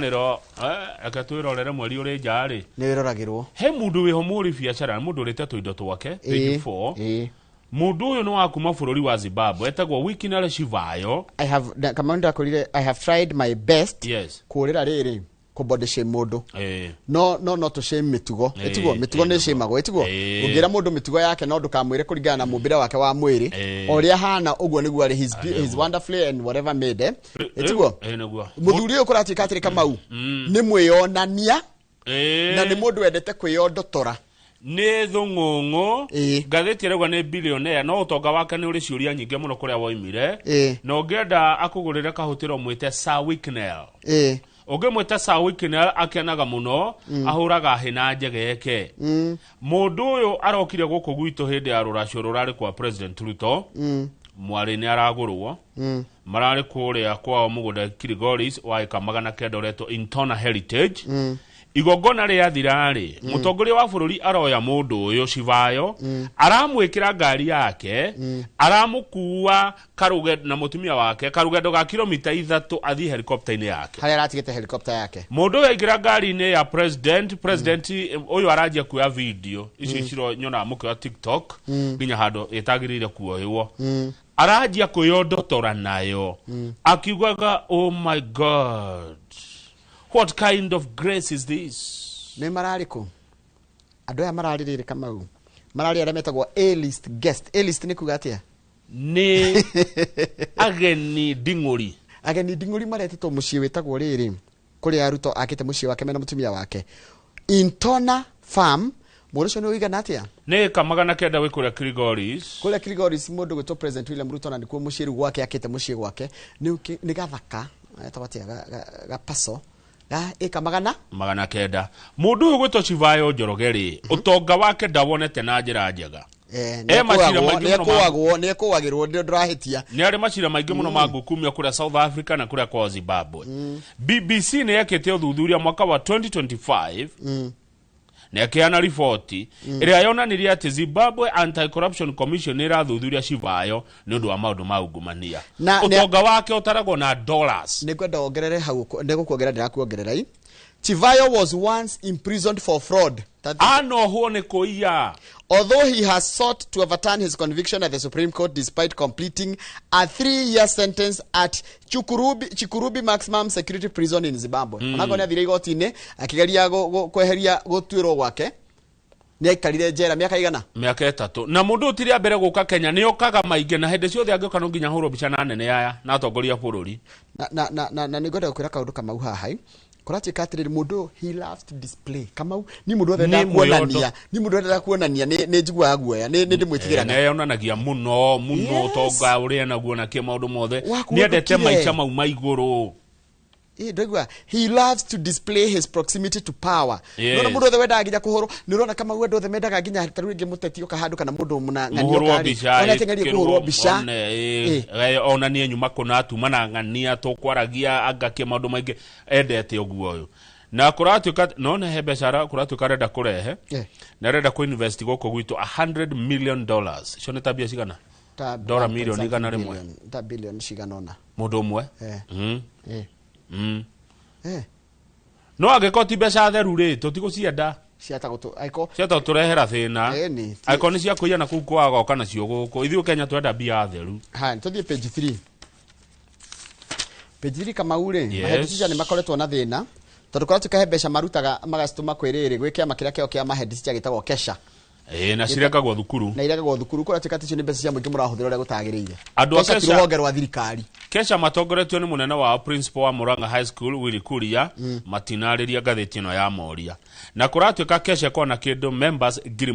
ngwataniro akatwirorere mweri uri njari ni wiroragirwo he mundu wiho muri biacara mundu urite tuindo twake page 4 mundu uyu no akuma bururi wa Zimbabwe etagwo Wikinara Shivayo. I have tried my best kurira riri kubody shame mundu no to shame mitugo mitugo ni shame mago ugira mundu mitugo yake no ndukamwire kuringana na mumbira wake wa mwiri oria hana uguo niguo ari his wonderfully and whatever made muthuri uyu kuratika atiri Kamau ni mwiyonania na ni mundu wendete kwiyondotora ni thungungu gatheti regwa ni billionaire no utonga wake ni uri ciuria nyinge muno kuria woimire no ngenda akugurire kahutiro mwite Sir Wikinara mwite Sir Wikinara akenaga muno ahuraga hina njegeke mundu uyu arokire guku gwitu hindi ya ruracio rurari kwa President Ruto mwari ni aragurwo marari kuria kwa mugunda Kilgoris wa kamagana kedoreto Intona Heritage igogona ria thirari mutongoria wa bururi aroya mundu uyu Shivayo aramwikira ngari yake aramukuwa karuge na mutumia wake karugendo ga kilomita 3 athi helicopter-ini yake haria aratigite helicopter yake mundu yaingira ngari-ini ya president uyu arajia kuya video icio iciro nyona muke wa TikTok nginya handu itagirire kuoywo arajia kuyondotora nayo akiugaga oh my god, what kind of grace is this? Ne marariko ando ya mararire Kamau marari ara metagwo A-list guest. A-list ni kugatia ni ageni dinguri maretito mucii wetagwo riri kuri Ruto akite mucii wake mena mutumia wake Intona Farm. Morisho no wiga natia ne kamagana kenda we kuri Kilgoris mundu gwito President William Ruto na ndikuo mucii gwake akite mucii gwake ni gathaka atabatia ga paso magana kenda mundu uyu gwito Shivayo Njorogeri utonga wake ndabonete na njira njega ne kuwagirwo ndirahitia ni ari macira maingi muno magukumia kuria South Africa na kuria kwa Zimbabwe BBC ne yakete uthuthuria mwaka wa 2025 nekeana ripoti iria yonanirie ati Zimbabwe Anti-Corruption Commission irathuthuria Shivayo ni undu wa maundu maungumania utonga wake utaragwo na dollars. Nikwenda ongerere hau ndigukuongerera ndirakuongerera Shivayo was once imprisoned for fraud. No huone kuia. Although he has sought to overturn his conviction at the Supreme Court despite completing a 3-year sentence at Chikurubi Maximum Security Prison in Zimbabwe. Onako ni athire igoti-ini akigeria kweheria gutwirwo gwake. Ni aikarire njera miaka igana? Miaka 3. Na mundu utiria mbere guka Kenya ni okaga maingi na hindi ciothe angioka no nginya hurwo bica na nene yaya na atongoria bururi. Na nigwenda gukwira kaundu Kamau haha. Kurati katiriri mundu he loves to display Kamau ni mundu wenda kuonania ni njigua guoya ni ndimwitigira na yonanagia muno tonga uria naguo na kimaundu mothe ni endete maica mau maiguru ndogwa he loves to display his proximity to power no mundu othe wenda nginya kuhoro ni urona Kamau wenda othe mendaga nginya taruingi mutetio kahandu kana mundu muna ng'anio ona tengerie kuhurwo bica ona ni nyuma kuna atuma na ng'ania tukwaragia agakia maundu maingi endete uguo uyu na kuratuka none he biashara kuratuka renda kurehe na renda ku invest goko gwitu $100 million icio ni tabia cigana dola milioni igana rimwe ta billion cigana ona mundu umwe no agekoti beca theru ri tutigucienda ciata turehera thina aiko ni cia kuiya na kuu kwaga kana cio guku ithiu Kenya twenda bia theru ha tuthie page 3 Kamau ri mahedicision ni makoretwo na thina tondu korwo tukahe beca marutaga magacituma kwiriri gwikia makiria kio kia mahedicision gitagwo Kesha na cirekagwo thukuru na irekagwo thukuru kora tikati cio ni beca cia mwingi murahuthira uria gutagiriire andu a Kesha ruhonge rwa thirikari Kesha matongoretio ni munene wa principal wa Murang'a High School Willy Kuria matinariria ngatheti ino ya Moria na kuratuika Kesha kona kindu members ngiri